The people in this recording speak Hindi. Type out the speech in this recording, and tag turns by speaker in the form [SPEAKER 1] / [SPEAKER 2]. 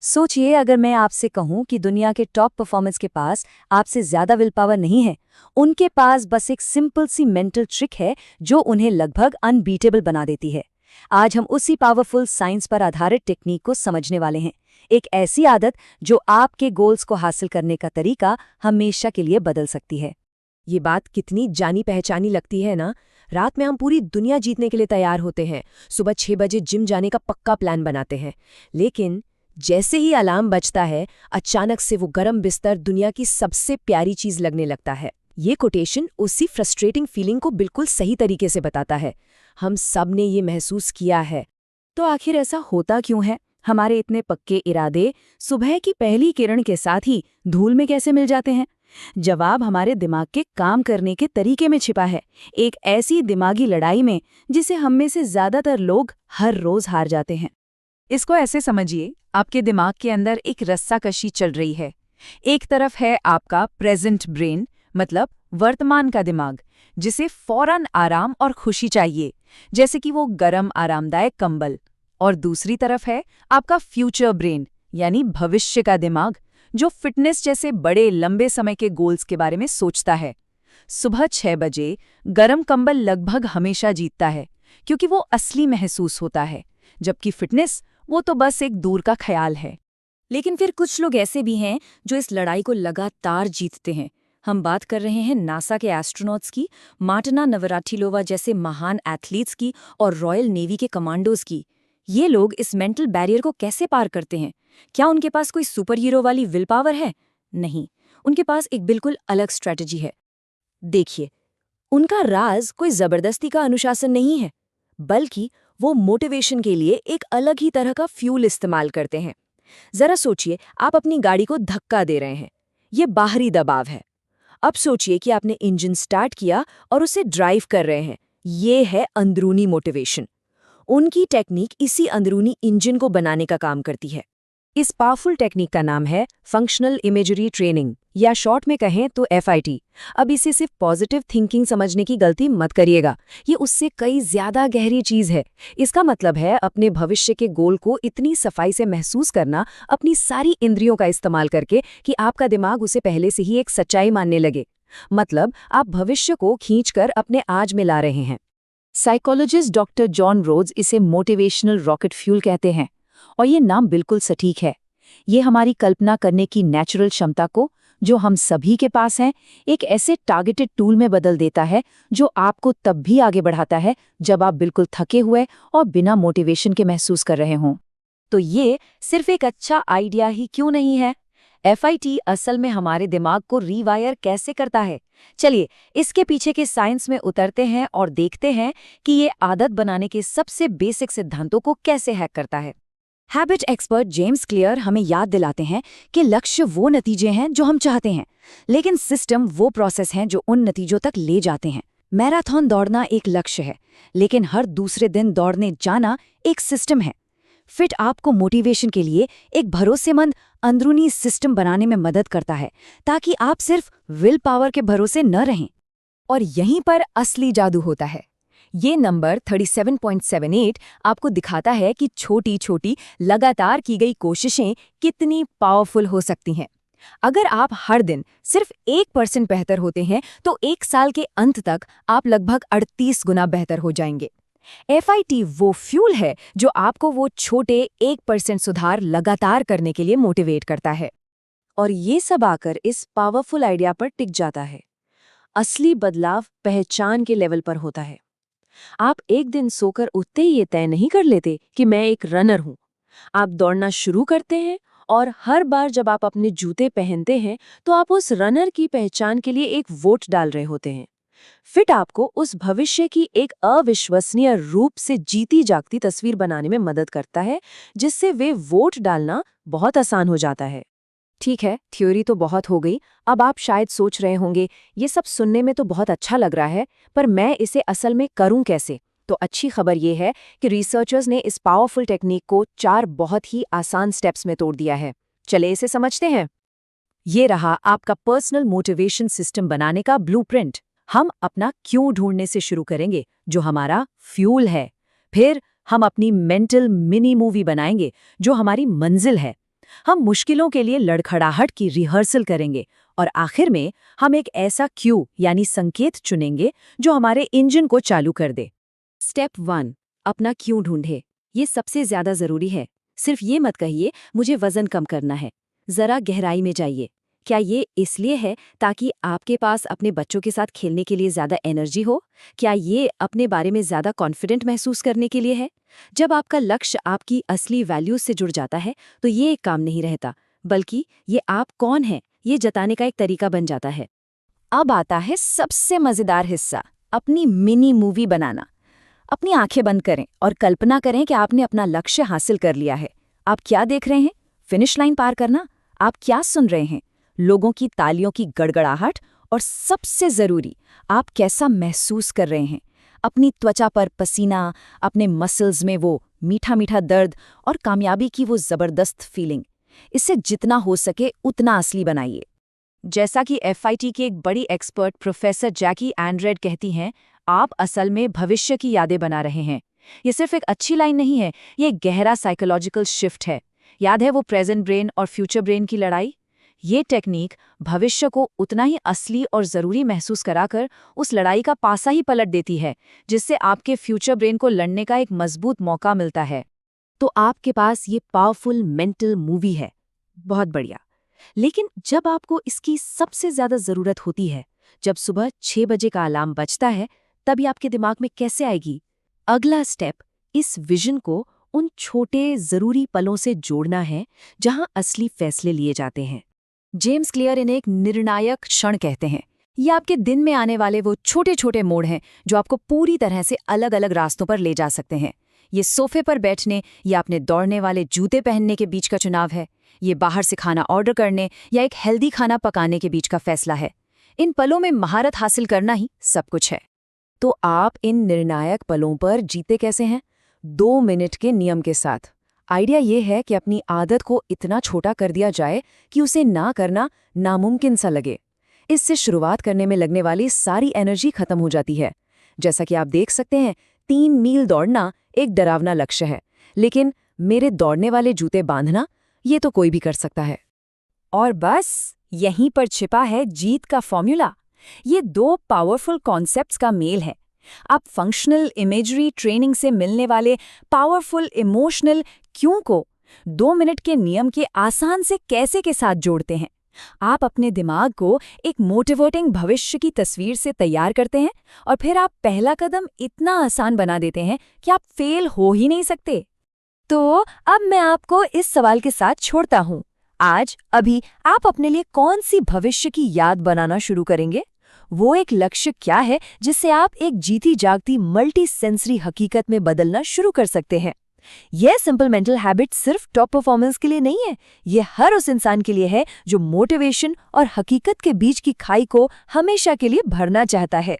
[SPEAKER 1] सोचिए अगर मैं आपसे कहूं कि दुनिया के टॉप परफॉर्मेंस के पास आपसे ज्यादा विल पावर नहीं है। उनके पास बस एक सिंपल सी मेंटल ट्रिक है जो उन्हें लगभग अनबीटेबल बना देती है। आज हम उसी पावरफुल साइंस पर आधारित टेक्निक को समझने वाले हैं। एक ऐसी आदत जो आपके गोल्स को हासिल करने का तरीका हमेशा के लिए बदल सकती है।
[SPEAKER 2] ये बात कितनी जानी पहचानी लगती है ना। रात में हम पूरी दुनिया जीतने के लिए तैयार होते हैं, सुबह 6 बजे जिम जाने का पक्का प्लान बनाते हैं, लेकिन जैसे ही अलार्म बजता है अचानक से वो गरम बिस्तर दुनिया की सबसे प्यारी चीज लगने लगता है। ये कोटेशन उसी फ्रस्ट्रेटिंग फीलिंग को बिल्कुल सही तरीके से बताता है। हम सब ने ये महसूस किया है।
[SPEAKER 1] तो आखिर ऐसा होता क्यों है? हमारे इतने पक्के इरादे सुबह की पहली किरण के साथ ही धूल में कैसे मिल जाते हैं? जवाब हमारे दिमाग के काम करने के तरीके में छिपा है, एक ऐसी दिमागी लड़ाई में जिसे हम में से ज्यादातर लोग हर रोज हार जाते हैं। इसको ऐसे समझिए, आपके दिमाग के अंदर एक रस्साकशी चल रही है। एक तरफ है आपका प्रेजेंट ब्रेन, मतलब वर्तमान का दिमाग, जिसे फौरन आराम और खुशी चाहिए, जैसे कि वो गरम आरामदायक कंबल। और दूसरी तरफ है आपका फ्यूचर ब्रेन, यानी भविष्य का दिमाग, जो फिटनेस जैसे बड़े लंबे समय के गोल्स के बारे में सोचता है। सुबह 6 बजे गरम कंबल लगभग हमेशा जीतता है, क्योंकि वो असली महसूस होता है, जबकि फिटनेस वो तो बस एक दूर का ख्याल है। लेकिन फिर कुछ लोग ऐसे भी हैं जो इस लड़ाई को लगातार जीतते हैं। हम बात कर रहे हैं नासा के एस्ट्रोनॉट्स की, मार्टिना नवराटिलोवा जैसे महान एथलीट्स की और रॉयल नेवी के कमांडोज की। ये लोग इस मेंटल बैरियर को कैसे पार करते हैं? क्या उनके पास कोई सुपर हीरो वाली विल पावर है? नहीं, उनके पास एक बिल्कुल अलग स्ट्रेटजी है। देखिए, उनका राज कोई जबरदस्ती का अनुशासन नहीं है, बल्कि वो मोटिवेशन के लिए एक अलग ही तरह का फ्यूल इस्तेमाल करते हैं। जरा सोचिए, आप अपनी गाड़ी को धक्का दे रहे हैं, ये बाहरी दबाव है। अब सोचिए कि आपने इंजन स्टार्ट किया और उसे ड्राइव कर रहे हैं, ये है अंदरूनी मोटिवेशन। उनकी टेक्निक इसी अंदरूनी इंजन को बनाने का काम करती है। इस पावरफुल टेक्निक का नाम है फंक्शनल इमेजरी ट्रेनिंग, या शॉर्ट में कहें तो FIT। अब इसे सिर्फ पॉजिटिव थिंकिंग समझने की गलती मत करिएगा, ये उससे कई ज्यादा गहरी चीज है। इसका मतलब है अपने भविष्य के गोल को इतनी सफाई से महसूस करना, अपनी सारी इंद्रियों का इस्तेमाल करके, कि आपका दिमाग उसे पहले से ही एक सच्चाई मानने लगे। मतलब आप भविष्य को खींचकर अपने आज में ला रहे हैं। साइकोलॉजिस्ट डॉक्टर जॉन रोड्स इसे मोटिवेशनल रॉकेट फ्यूल कहते हैं, और ये नाम बिल्कुल सटीक है। ये हमारी कल्पना करने की नेचुरल क्षमता को, जो हम सभी के पास है, एक ऐसे टारगेटेड टूल में बदल देता है जो आपको तब भी आगे बढ़ाता है जब आप बिल्कुल थके हुए और बिना मोटिवेशन के महसूस कर रहे हों। तो ये सिर्फ एक अच्छा आइडिया ही क्यों नहीं है? FIT असल में हमारे दिमाग को रीवायर कैसे करता है? चलिए इसके पीछे के साइंस में उतरते हैं और देखते हैं कि ये आदत बनाने के सबसे बेसिक सिद्धांतों को कैसे हैक करता है। हैबिट एक्सपर्ट जेम्स क्लियर हमें याद दिलाते हैं कि लक्ष्य वो नतीजे हैं जो हम चाहते हैं, लेकिन सिस्टम वो प्रोसेस हैं जो उन नतीजों तक ले जाते हैं। मैराथन दौड़ना एक लक्ष्य है, लेकिन हर दूसरे दिन दौड़ने जाना एक सिस्टम है। फिट आपको मोटिवेशन के लिए एक भरोसेमंद अंदरूनी सिस्टम बनाने में मदद करता है, ताकि आप सिर्फ विल पावर के भरोसे न रहें। और यहीं पर असली जादू होता है। ये नंबर 37.78 आपको दिखाता है कि छोटी छोटी लगातार की गई कोशिशें कितनी पावरफुल हो सकती हैं। अगर आप हर दिन सिर्फ 1% बेहतर होते हैं, तो 1 साल के अंत तक आप लगभग 38 गुना बेहतर हो जाएंगे। FIT वो फ्यूल है जो आपको वो छोटे 1% सुधार लगातार करने के लिए मोटिवेट करता है। और ये सब आकर इस पावरफुल आइडिया पर टिक जाता है। असली बदलाव पहचान के लेवल पर होता है। आप एक दिन सोकर उठते ही ये तय नहीं कर लेते कि मैं एक रनर हूं। आप दौड़ना शुरू करते हैं, और हर बार जब आप अपने जूते पहनते हैं तो आप उस रनर की पहचान के लिए एक वोट डाल रहे होते हैं। फिट आपको उस भविष्य की एक अविश्वसनीय रूप से जीती जागती तस्वीर बनाने में मदद करता है, जिससे वे वोट डालना बहुत आसान हो जाता है। ठीक है, थ्योरी तो बहुत हो गई। अब आप शायद सोच रहे होंगे, ये सब सुनने में तो बहुत अच्छा लग रहा है, पर मैं इसे असल में करूं कैसे? तो अच्छी खबर ये है कि रिसर्चर्स ने इस पावरफुल टेक्निक को 4 बहुत ही आसान स्टेप्स में तोड़ दिया है। चले इसे समझते हैं। ये रहा आपका पर्सनल मोटिवेशन सिस्टम बनाने का ब्लूप्रिंट। हम अपना क्यों ढूंढने से शुरू करेंगे, जो हमारा फ्यूल है। फिर हम अपनी मेंटल मिनी मूवी बनाएंगे, जो हमारी मंजिल है। हम मुश्किलों के लिए लड़खड़ाहट की रिहर्सल करेंगे और आखिर में हम एक ऐसा क्यू यानी संकेत चुनेंगे जो हमारे इंजन को चालू कर दे।
[SPEAKER 2] स्टेप 1, अपना क्यों ढूंढे। ये सबसे ज्यादा जरूरी है। सिर्फ ये मत कहिए मुझे वजन कम करना है। जरा गहराई में जाइए। क्या ये इसलिए है ताकि आपके पास अपने बच्चों के साथ खेलने के लिए ज्यादा एनर्जी हो? क्या ये अपने बारे में ज्यादा कॉन्फिडेंट महसूस करने के लिए है? जब आपका लक्ष्य आपकी असली वैल्यूज से जुड़ जाता है तो ये एक काम नहीं रहता, बल्कि ये आप कौन हैं ये जताने का एक तरीका बन जाता है।
[SPEAKER 1] अब आता है सबसे मजेदार हिस्सा, अपनी मिनी मूवी बनाना। अपनी आंखें बंद करें और कल्पना करें कि आपने अपना लक्ष्य हासिल कर लिया है। आप क्या देख रहे हैं? फिनिश लाइन पार करना। आप क्या सुन रहे हैं? लोगों की तालियों की गड़गड़ाहट। और सबसे जरूरी, आप कैसा महसूस कर रहे हैं? अपनी त्वचा पर पसीना, अपने मसल्स में वो मीठा मीठा दर्द और कामयाबी की वो जबरदस्त फीलिंग। इसे जितना हो सके उतना असली बनाइए। जैसा कि FIT के एक बड़ी एक्सपर्ट प्रोफेसर जैकी एंड्रेड कहती हैं, आप असल में भविष्य की यादें बना रहे हैं। ये सिर्फ एक अच्छी लाइन नहीं है, ये एक गहरा साइकोलॉजिकल शिफ्ट है। याद है वो प्रेजेंट ब्रेन और फ्यूचर ब्रेन की लड़ाई? ये टेक्निक भविष्य को उतना ही असली और ज़रूरी महसूस कराकर उस लड़ाई का पासा ही पलट देती है, जिससे आपके फ्यूचर ब्रेन को लड़ने का एक मजबूत मौका मिलता है। तो आपके पास ये पावरफुल मेंटल मूवी है। बहुत बढ़िया। लेकिन जब आपको इसकी सबसे ज़्यादा ज़रूरत होती है, जब सुबह 6 बजे का अलार्म बजता है, तभी आपके दिमाग में कैसे आएगी? अगला स्टेप, इस विजन को उन छोटे ज़रूरी पलों से जोड़ना है जहां असली फैसले लिए जाते हैं। जेम्स क्लियर इन्हें एक निर्णायक क्षण कहते हैं। ये आपके दिन में आने वाले वो छोटे छोटे मोड़ हैं जो आपको पूरी तरह से अलग अलग रास्तों पर ले जा सकते हैं। ये सोफे पर बैठने या अपने दौड़ने वाले जूते पहनने के बीच का चुनाव है। ये बाहर से खाना ऑर्डर करने या एक हेल्दी खाना पकाने के बीच का फैसला है। इन पलों में महारत हासिल करना ही सब कुछ है। तो आप इन निर्णायक पलों पर जीते कैसे हैं? 2 मिनट के नियम के साथ। आइडिया ये है कि अपनी आदत को इतना छोटा कर दिया जाए कि उसे ना करना नामुमकिन सा लगे। इससे शुरुआत करने में लगने वाली सारी एनर्जी खत्म हो जाती है। जैसा कि आप देख सकते हैं, 3 मील दौड़ना एक डरावना लक्ष्य है, लेकिन मेरे दौड़ने वाले जूते बांधना, ये तो कोई भी कर सकता है। और बस यहीं पर छिपा है जीत का फॉर्मूला। ये 2 पावरफुल कॉन्सेप्ट्स का मेल है। आप फंक्शनल इमेजरी ट्रेनिंग से मिलने वाले पावरफुल इमोशनल क्यों को 2 मिनट के नियम के आसान से कैसे के साथ जोड़ते हैं। आप अपने दिमाग को एक मोटिवेटिंग भविष्य की तस्वीर से तैयार करते हैं और फिर आप पहला कदम इतना आसान बना देते हैं कि आप फेल हो ही नहीं सकते। तो अब मैं आपको इस सवाल के साथ छोड़ता हूँ। आज अभी आप अपने लिए कौन सी भविष्य की याद बनाना शुरू करेंगे? वो एक लक्ष्य क्या है जिससे आप एक जीती जागती मल्टी सेंसरी हकीकत में बदलना शुरू कर सकते हैं? यह सिंपल मेंटल हैबिट सिर्फ टॉप परफॉर्मेंस के लिए नहीं है, ये हर उस इंसान के लिए है जो मोटिवेशन और हकीकत के बीच की खाई को हमेशा के लिए भरना चाहता है।